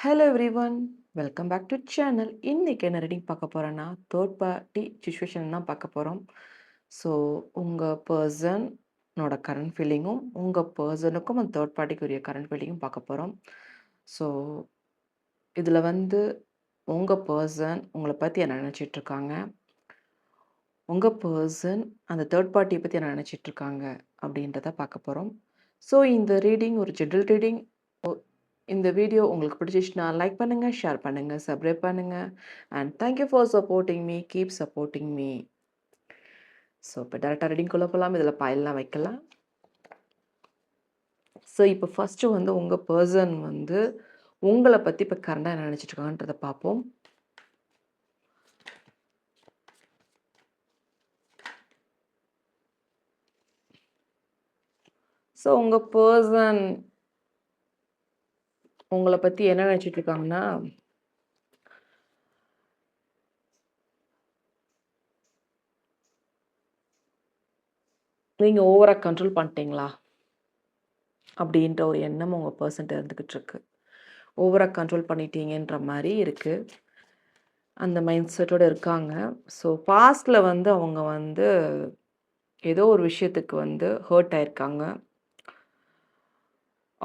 Hello everyone, welcome back to channel. இன்னைக்கு என்ன reading பார்க்க போகிறோன்னா, தேர்ட் பார்ட்டி சிச்சுவேஷன் தான் பார்க்க போகிறோம். ஸோ உங்கள் பர்சனோட கரண்ட் ஃபீலிங்கும் உங்கள் பர்சனுக்கும் அந்த தேர்ட் பார்ட்டிக்குரிய கரண்ட் ஃபீலிங்கும் பார்க்க போகிறோம். ஸோ இதில் உங்கள் பர்சன் உங்களை பற்றி என்ன நினச்சிட்ருக்காங்க, உங்கள் பர்சன் அந்த தேர்ட் பார்ட்டியை பற்றி என்ன நினச்சிட்ருக்காங்க அப்படின்றத பார்க்க போகிறோம். ஸோ இந்த ரீடிங் ஒரு ஜென்ரல் ரீடிங். இந்த வீடியோ உங்களுக்கு பிடிச்சிச்சுன்னா லைக் பண்ணுங்கள், ஷேர் பண்ணுங்கள், சப்ஸ்கிரைப் பண்ணுங்கள். And thank you for supporting me, keep supporting me. So இப்போ டேரெக்டாக ரீடிங்குள்ளே போகலாம். இதில் பாயெல்லாம் வைக்கலாம். ஸோ இப்போ ஃபஸ்ட்டு உங்கள் பர்சன் உங்களை பற்றி இப்போ கரண்டாக என்ன நினச்சிட்ருக்காங்கன்றதை பார்ப்போம். ஸோ உங்கள் பர்சன் உங்களை பற்றி என்ன நினச்சிட்ருக்காங்கன்னா, நீங்கள் ஓவராக கண்ட்ரோல் பண்ணிட்டீங்களா அப்படின்ற ஒரு எண்ணம் உங்கள் பர்சன்ட்ட இருந்துக்கிட்டு இருக்கு. ஓவராக கண்ட்ரோல் பண்ணிட்டீங்கன்ற மாதிரி இருக்குது. அந்த மைண்ட் செட்டோடு இருக்காங்க. ஸோ பாஸ்டில் அவங்க ஏதோ ஒரு விஷயத்துக்கு ஹர்ட் ஆயிருக்காங்க.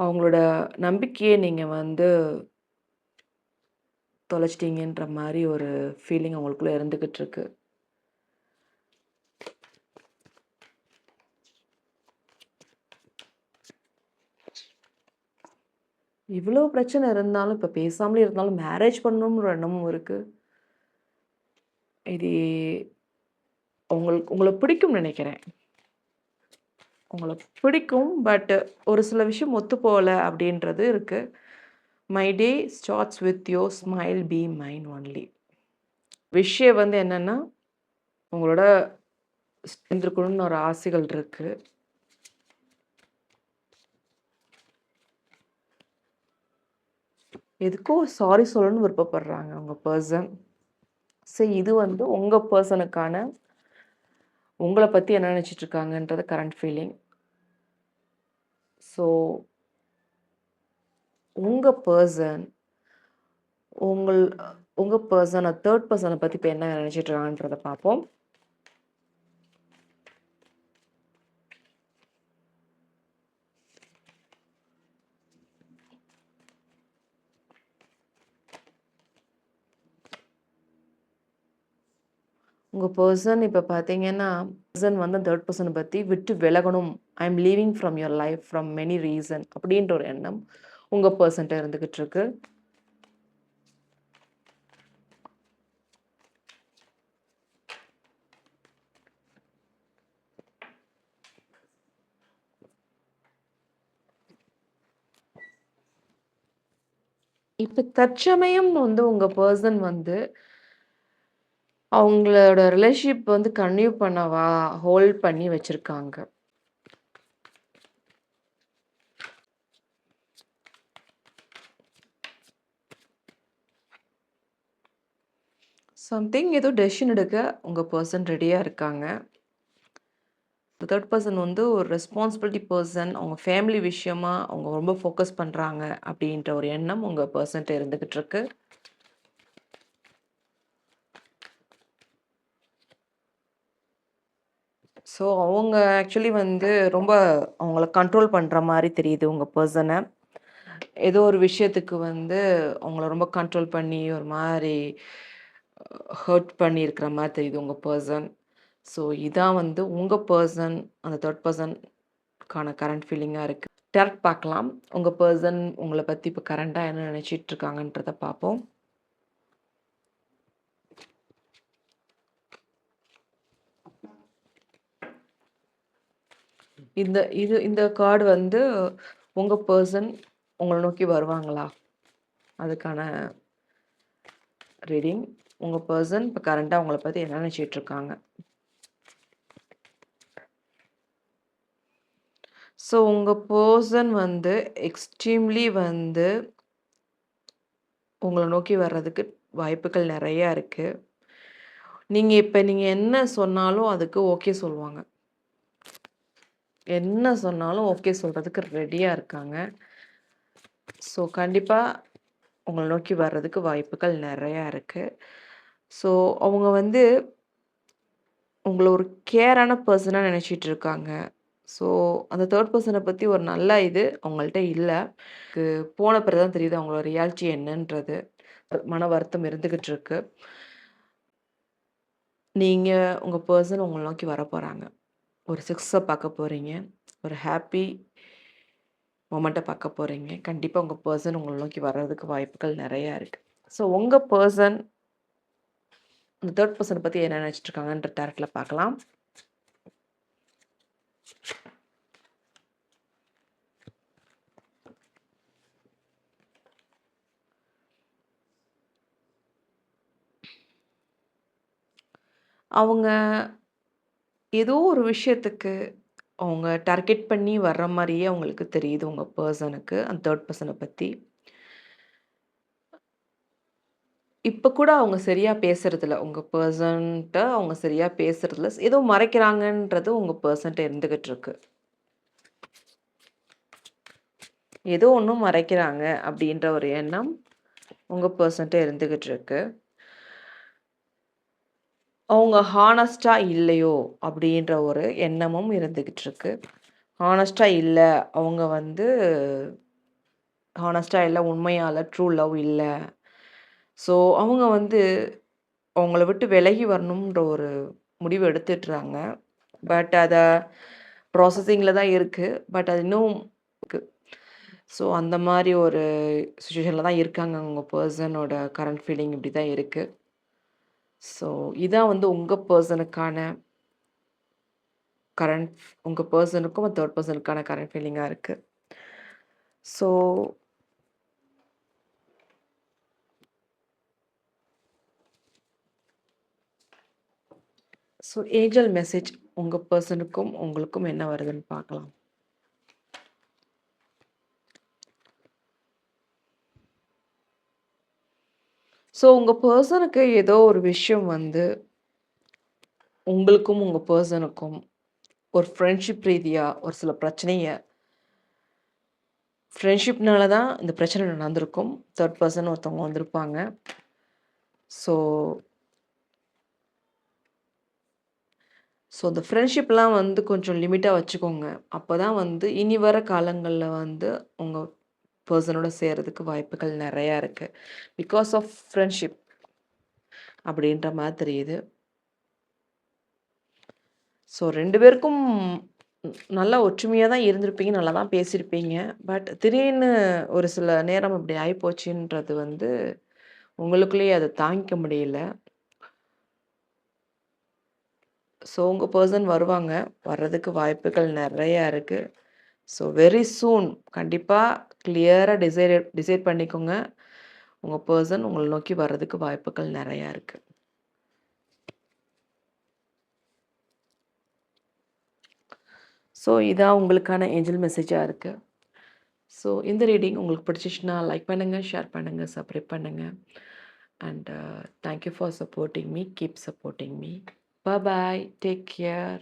அவங்களோட நம்பிக்கையை நீங்கள் தொலைச்சிட்டீங்கன்ற மாதிரி ஒரு ஃபீலிங் அவங்களுக்குள்ளே இருந்துக்கிட்டு இருக்கு. இவ்வளோ பிரச்சனை இருந்தாலும் இப்போ பேசாமலே இருந்தாலும் மேரேஜ் பண்ணணும்ன்ற எண்ணமும் இருக்குது. இது உங்களை பிடிக்கும்னு நினைக்கிறேன். உங்களை பிடிக்கும், பட் ஒரு சில விஷயம் ஒத்து போகலை அப்படின்றது இருக்குது. My day starts with your smile, be mine only. விஷயம் என்னென்னா, உங்களோட சேர்ந்துருக்கணும்னு ஒரு ஆசைகள் இருக்குது. எதுக்கோ சாரி சொல்லணும்னு விருப்பப்படுறாங்க உங்கள் பர்சன். சரி, இது உங்கள் பர்சனுக்கான உங்களை பற்றி என்ன நினச்சிட்ருக்காங்கன்றது கரண்ட் ஃபீலிங். ஸோ உங்கள் பர்சன் உங்கள் பர்சனை தேர்ட் பர்சனை பற்றி இப்போ என்ன நினச்சிட்ருக்காங்கன்றதை பார்ப்போம். உங்கள் பர்சன் இப்போ பார்த்தீங்கன்னா, தேர்ட் பர்சனை பற்றி விட்டு விலகணும். I am leaving from your life from many reason அப்படின்ற ஒரு எண்ணம் உங்கள் பர்சன்ட்ட இருந்துக்கிட்டு இருக்கு. இப்போ தற்சமயம் உங்கள் பர்சன் அவங்களோட ரிலேஷன்ஷிப் கன்டினியூ பண்ணவா ஹோல்ட் பண்ணி வச்சுருக்காங்க. சம்திங் ஏதோ டெசிஷன் எடுக்க உங்கள் பர்சன் ரெடியாக இருக்காங்க. தேர்ட் பர்சன் ஒரு ரெஸ்பான்சிபிலிட்டி பர்சன். அவங்க ஃபேமிலி விஷயமா அவங்க ரொம்ப ஃபோக்கஸ் பண்ணுறாங்க அப்படின்ற ஒரு எண்ணம் உங்கள் பர்சன்ட்ட இருந்துக்கிட்டு இருக்கு. ஸோ அவங்க ஆக்சுவலி ரொம்ப அவங்கள கண்ட்ரோல் பண்ணுற மாதிரி தெரியுது உங்கள் பர்சனை. ஏதோ ஒரு விஷயத்துக்கு அவங்கள ரொம்ப கண்ட்ரோல் பண்ணி ஒரு மாதிரி ஹர்ட் பண்ணியிருக்கிற மாதிரி தெரியுது உங்கள் பர்சன். ஸோ இதான் உங்கள் பர்சன் அந்த தேர்ட் பர்சனுக்கான கரண்ட் ஃபீலிங்காக இருக்குது. டேரக்ட் பார்க்கலாம். உங்கள் பர்சன் உங்களை பற்றி இப்போ கரண்ட்டாக என்ன நினச்சிட்ருக்காங்கன்றதை பார்ப்போம். இந்த கார்டு உங்கள் பர்சன் உங்களை நோக்கி வருவாங்களா அதுக்கான ரீடிங். உங்கள் பர்சன் இப்போ கரண்ட்டாக உங்களை பற்றி என்ன நினச்சிட்ருக்காங்க. ஸோ உங்கள் பர்சன் எக்ஸ்ட்ரீம்லி உங்களை நோக்கி வர்றதுக்கு வாய்ப்புகள் நிறையா இருக்குது. நீங்கள் என்ன சொன்னாலும் அதுக்கு ஓகே சொல்லுவாங்க. என்ன சொன்னாலும் ஓகே சொல்கிறதுக்கு ரெடியாக இருக்காங்க. ஸோ கண்டிப்பாக உங்கள நோக்கி வர்றதுக்கு வாய்ப்புகள் நெறையா இருக்கு. ஸோ அவங்க வந்து உங்கள ஒரு கேரான பெர்சனா நெனச்சிட்டு இருக்காங்க. ஸோ அந்த 3 பெர்சன பத்தி ஒரு நல்ல இது அவங்கள்ட்ட இல்ல. போன பிறகு தான் தெரியுது அவங்களோட ரியாலிட்டி என்னன்றது. மன வருத்தம் இருந்துகிட்டு இருக்கு. நீங்க உங்க பெர்சன் உங்கள நோக்கி வரப்போறாங்க. ஒரு சக்ஸஸ பார்க்க போறீங்க. ஒரு ஹேப்பி மொமெண்ட்ட பார்க்க போறீங்க. கண்டிப்பா உங்க பெர்சன் உங்கள நோக்கி வர்றதுக்கு வாய்ப்புகள் நெறையா இருக்கு. ஸோ உங்க பெர்சன் அந்த 3 பெர்சன பத்தி என்ன நெனச்சிட்டு இருக்காங்கன்ற டாரட்ல பார்க்கலாம். அவங்க ஏதோ ஒரு விஷயத்துக்கு அவங்க டார்கெட் பண்ணி வர்ற மாரியே அவங்களுக்கு தெரியுது உங்க பெர்சனுக்கு, அந்த 3 பெர்சன பத்தி. இப்ப கூட அவங்க சரியா பேசுறதில்ல. உங்க பெர்சன்ட்ட அவங்க சரியா பேசுறதில்ல. ஏதோ மறைக்கிறாங்கன்றது உங்க பெர்சன்ட்ட இருந்துகிட்டு இருக்கு. ஏதோ ஒண்ணு மறைக்கிறாங்க அப்படின்ற ஒரு எண்ணம் உங்க பெர்சன்ட்ட இருந்துகிட்டு இருக்கு. அவங்க ஹானஸ்ட்டா இல்லையோ அப்படின்ற ஒரு எண்ணமும் இருந்துகிட்டு இருக்கு. ஹானஸ்ட்டா இல்ல. அவங்க வந்து ஹானஸ்ட்டா இல்ல. உண்மையால ட்ரூ லவ் இல்ல. ஸோ அவங்க வந்து அவங்கள விட்டு விலகி வரணும்ன்ற ஒரு முடிவு எடுத்துட்றாங்க. பட் அத ப்ராசஸிங்ல தான் இருக்கு. பட் அது இன்னும் இருக்கு. ஸோ அந்த மாரி ஒரு சிச்சுவேஷன்ல தான் இருக்காங்க. உங்க பெர்சனோட கரண்ட் ஃபீலிங் இப்படி தான் இருக்கு. ஸோ இதான் வந்து உங்க பெர்சனுக்கான கரண்ட் உங்க பெர்சனுக்கும் 3 பெர்சனுக்கான கரண்ட் ஃபீலிங்கா இருக்கு. ஸோ ஏஞ்சல் மெசேஜ் உங்க பெர்சனுக்கும் உங்களுக்கும் என்ன வருதுன்னு பார்க்கலாம். ஸோ உங்க பெர்சனுக்கு ஏதோ ஒரு விஷயம் வந்து உங்களுக்கும் உங்க பெர்சனுக்கும் ஒரு ஃப்ரெண்ட்ஷிப் ரீதியா ஒரு சில ஃப்ரெண்ட்ஷிப்னால தான் இந்த பிரச்சனை நடந்திருக்கும். 3 பெர்சன் ஒருத்தவங்க வந்திருப்பாங்க. ஸோ இந்த ஃப்ரெண்ட்ஷிப்லாம் வந்து கொஞ்சம் லிமிட்டா வச்சுக்கோங்க. அப்பதான் வந்து இனி வர காலங்கள்ல வந்து உங்க பெர்சனோட சேர்றதுக்கு வாய்ப்புகள் நெறையா இருக்கு. பிகாஸ் ஆஃப் ஃப்ரெண்ட்ஷிப் அப்படின்ற மாரி தெரியுது. ஸோ 2 பேருக்கும் நல்லா ஒற்றுமையா தான் இருந்திருப்பீங்க. நல்லா தான் பேசியிருப்பீங்க. பட் திடீர்னு ஒரு சில நேரம் அப்படி ஆயிப்போச்சுன்றது வந்து உங்களுக்குள்ளேயே அத தாங்கிக்க முடியல. ஸோ உங்க பெர்சன் வருவாங்க. வர்றதுக்கு வாய்ப்புகள் நெறையா இருக்கு. ஸோ வெரி சூன் கண்டிப்பா கிளியரா டிசைட் பண்ணிக்கோங்க. உங்க பெர்சன் உங்கள நோக்கி வர்றதுக்கு வாய்ப்புகள் நெறையா இருக்கு. ஸோ இதான் உங்களுக்கான ஏஞ்சல் மெசேஜா இருக்கு. ஸோ இந்த ரீடிங் உங்களுக்கு பிடிச்சிச்சுன்னா லைக் பண்ணுங்க, ஷேர் பண்ணுங்க, சப்ஸ்கிரைப் பண்ணுங்க. And thank you for supporting me. Keep supporting me. Bye. Take care.